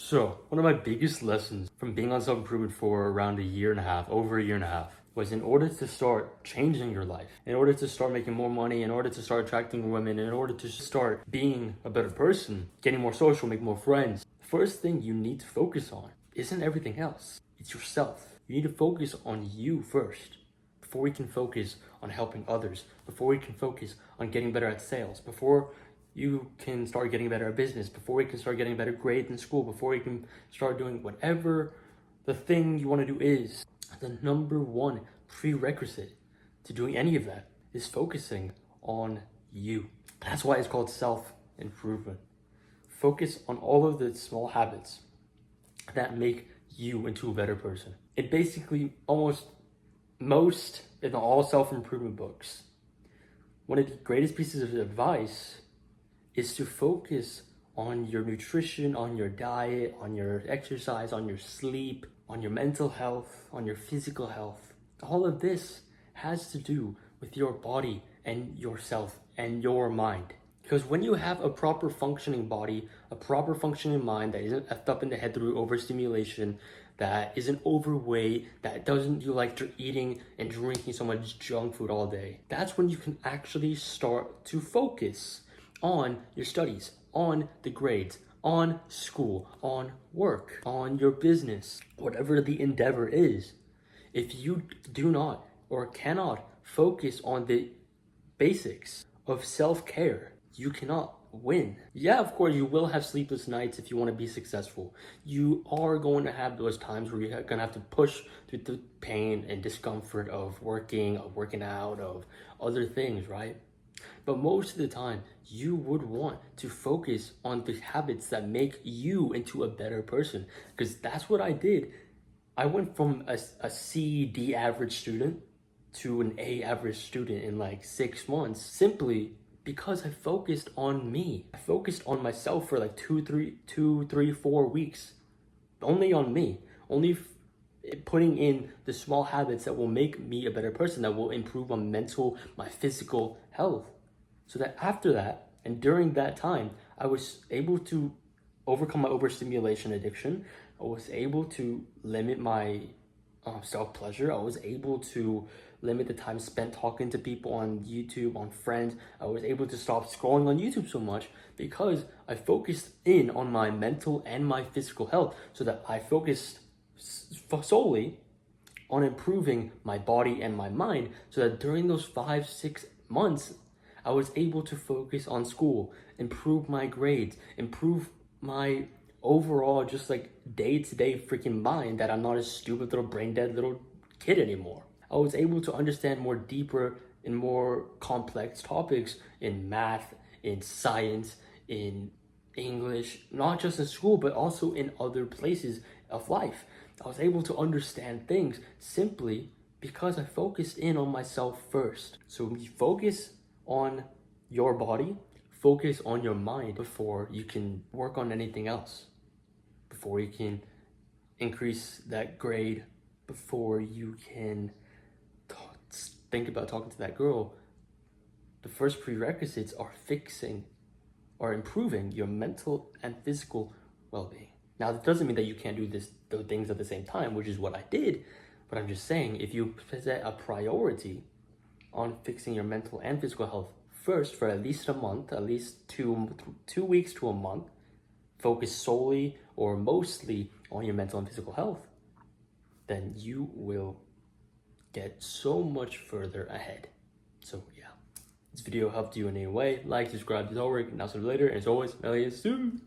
So, one of my biggest lessons from being on self-improvement for around a year and a half, over a year and a half, was in order to start changing your life, in order to start making more money, in order to start attracting women, in order to start being a better person, getting more social, make more friends, the first thing you need to focus on isn't everything else. It's yourself. You need to focus on you first before we can focus on helping others, before we can focus on getting better at sales, before you can start getting better at business, before we can start getting better grades in school, before we can start doing whatever the thing you want to do is. The number one prerequisite to doing any of that is focusing on you. That's why it's called self-improvement. Focus on all of the small habits that make you into a better person. It basically most in all self-improvement books, one of the greatest pieces of advice is to focus on your nutrition, on your diet, on your exercise, on your sleep, on your mental health, on your physical health. All of this has to do with your body and yourself and your mind. Because when you have a proper functioning body, a proper functioning mind that isn't effed up in the head through overstimulation, that isn't overweight, that doesn't do like eating and drinking so much junk food all day, that's when you can actually start to focus on your studies, on the grades, on school, on work, on your business, whatever the endeavor is. If you do not or cannot focus on the basics of self-care, you cannot win. Yeah, of course, you will have sleepless nights if you want to be successful. You are going to have those times where you're going to have to push through the pain and discomfort of working out, of other things, right? But most of the time, you would want to focus on the habits that make you into a better person. Because that's what I did. I went from a C, D average student to an A average student in like 6 months, simply because I focused on me. I focused on myself for like 4 weeks. Only on me. Only putting in the small habits that will make me a better person, that will improve my mental, my physical health. So that after that, and during that time, I was able to overcome my overstimulation addiction. I was able to limit my self-pleasure. I was able to limit the time spent talking to people on YouTube, on friends. I was able to stop scrolling on YouTube so much because I focused in on my mental and my physical health, so that I focused solely on improving my body and my mind, so that during those 5-6 months, I was able to focus on school, improve my grades, improve my overall just like day-to-day freaking mind, that I'm not a stupid little brain dead little kid anymore. I was able to understand more deeper and more complex topics in math, in science, in English, not just in school, but also in other places of life. I was able to understand things simply because I focused in on myself first. So you focus on your body, focus on your mind before you can work on anything else, before you can increase that grade, before you can think about talking to that girl. The first prerequisites are fixing or improving your mental and physical well-being. Now, that doesn't mean that you can't do those things at the same time, which is what I did, but I'm just saying, if you set a priority on fixing your mental and physical health first for at least a month, at least 2 weeks to a month, focus solely or mostly on your mental and physical health, then you will get so much further ahead. So yeah, this video helped you in any way, like, subscribe, do all work, and I'll see you later. And as always, Elias soon.